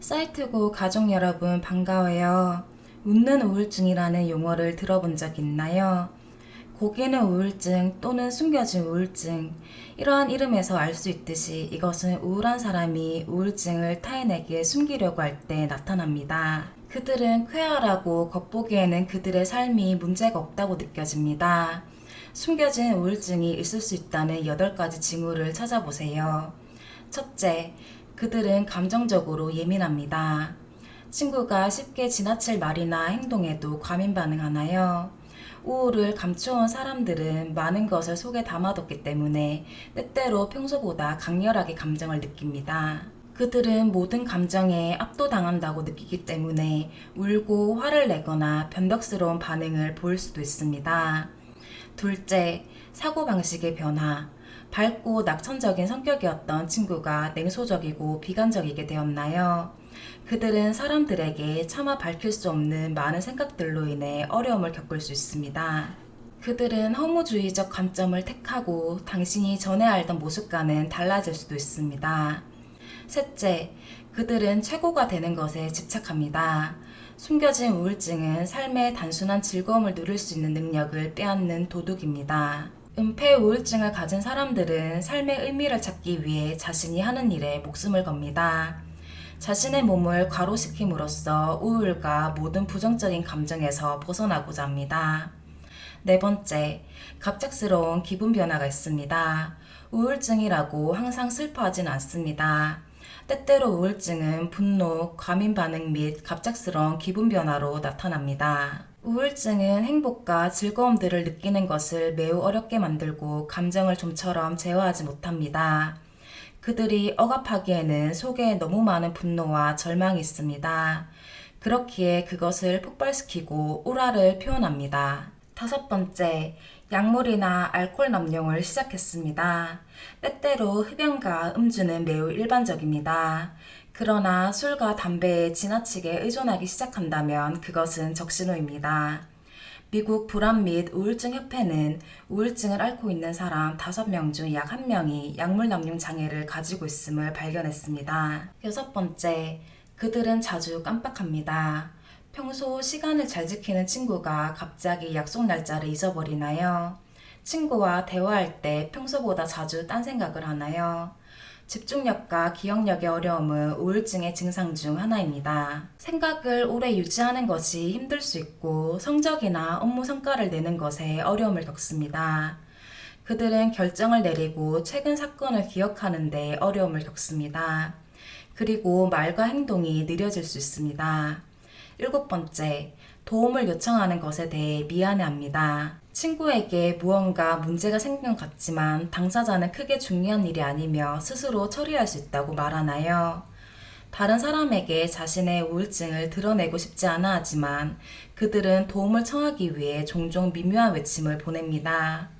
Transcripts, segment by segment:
사이트고 가족 여러분 반가워요. 웃는 우울증이라는 용어를 들어본 적 있나요? 고기는 우울증 또는 숨겨진 우울증, 이러한 이름에서 알 수 있듯이 이것은 우울한 사람이 우울증을 타인에게 숨기려고 할 때 나타납니다. 그들은 쾌활하고 겉보기에는 그들의 삶이 문제가 없다고 느껴집니다. 숨겨진 우울증이 있을 수 있다는 8가지 징후를 찾아보세요. 첫째, 그들은 감정적으로 예민합니다. 친구가 쉽게 지나칠 말이나 행동에도 과민 반응하나요? 우울을 감춰온 사람들은 많은 것을 속에 담아뒀기 때문에 때때로 평소보다 강렬하게 감정을 느낍니다. 그들은 모든 감정에 압도당한다고 느끼기 때문에 울고 화를 내거나 변덕스러운 반응을 보일 수도 있습니다. 둘째, 사고방식의 변화. 밝고 낙천적인 성격이었던 친구가 냉소적이고 비관적이게 되었나요? 그들은 사람들에게 차마 밝힐 수 없는 많은 생각들로 인해 어려움을 겪을 수 있습니다. 그들은 허무주의적 관점을 택하고 당신이 전에 알던 모습과는 달라질 수도 있습니다. 셋째, 그들은 최고가 되는 것에 집착합니다. 숨겨진 우울증은 삶의 단순한 즐거움을 누릴 수 있는 능력을 빼앗는 도둑입니다. 은폐 우울증을 가진 사람들은 삶의 의미를 찾기 위해 자신이 하는 일에 목숨을 겁니다. 자신의 몸을 과로시킴으로써 우울과 모든 부정적인 감정에서 벗어나고자 합니다. 네 번째, 갑작스러운 기분 변화가 있습니다. 우울증이라고 항상 슬퍼하진 않습니다. 때때로 우울증은 분노, 과민 반응 및 갑작스러운 기분 변화로 나타납니다. 우울증은 행복과 즐거움들을 느끼는 것을 매우 어렵게 만들고 감정을 좀처럼 제어하지 못합니다. 그들이 억압하기에는 속에 너무 많은 분노와 절망이 있습니다. 그렇기에 그것을 폭발시키고 우라를 표현합니다. 다섯 번째, 약물이나 알코올 남용을 시작했습니다. 때때로 흡연과 음주는 매우 일반적입니다. 그러나 술과 담배에 지나치게 의존하기 시작한다면 그것은 적신호입니다. 미국 불안 및 우울증 협회는 우울증을 앓고 있는 사람 5명 중 약 1명이 약물 남용 장애를 가지고 있음을 발견했습니다. 여섯 번째, 그들은 자주 깜빡합니다. 평소 시간을 잘 지키는 친구가 갑자기 약속 날짜를 잊어버리나요? 친구와 대화할 때 평소보다 자주 딴 생각을 하나요? 집중력과 기억력의 어려움은 우울증의 증상 중 하나입니다. 생각을 오래 유지하는 것이 힘들 수 있고 성적이나 업무 성과를 내는 것에 어려움을 겪습니다. 그들은 결정을 내리고 최근 사건을 기억하는 데 어려움을 겪습니다. 그리고 말과 행동이 느려질 수 있습니다. 일곱 번째, 도움을 요청하는 것에 대해 미안해합니다. 친구에게 무언가 문제가 생긴 것 같지만 당사자는 크게 중요한 일이 아니며 스스로 처리할 수 있다고 말하나요? 다른 사람에게 자신의 우울증을 드러내고 싶지 않아 하지만 그들은 도움을 청하기 위해 종종 미묘한 외침을 보냅니다.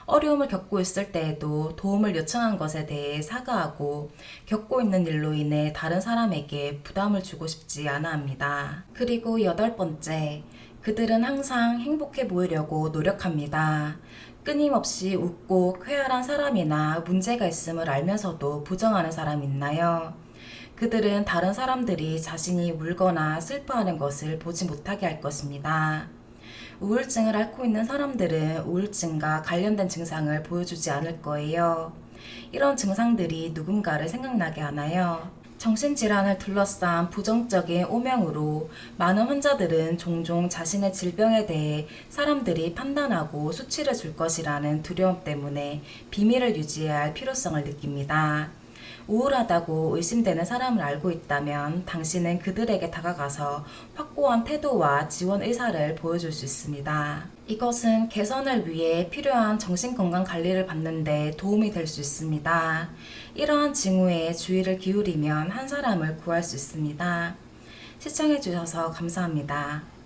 어려움을 겪고 있을 때에도 도움을 요청한 것에 대해 사과하고 겪고 있는 일로 인해 다른 사람에게 부담을 주고 싶지 않아 합니다. 그리고 여덟 번째, 그들은 항상 행복해 보이려고 노력합니다. 끊임없이 웃고 쾌활한 사람이나 문제가 있음을 알면서도 부정하는 사람이 있나요? 그들은 다른 사람들이 자신이 울거나 슬퍼하는 것을 보지 못하게 할 것입니다. 우울증을 앓고 있는 사람들은 우울증과 관련된 증상을 보여주지 않을 거예요. 이런 증상들이 누군가를 생각나게 하나요? 정신질환을 둘러싼 부정적인 오명으로 많은 환자들은 종종 자신의 질병에 대해 사람들이 판단하고 수치를 줄 것이라는 두려움 때문에 비밀을 유지해야 할 필요성을 느낍니다. 우울하다고 의심되는 사람을 알고 있다면 당신은 그들에게 다가가서 확고한 태도와 지원 의사를 보여줄 수 있습니다. 이것은 개선을 위해 필요한 정신건강 관리를 받는 데 도움이 될 수 있습니다. 이러한 징후에 주의를 기울이면 한 사람을 구할 수 있습니다. 시청해주셔서 감사합니다.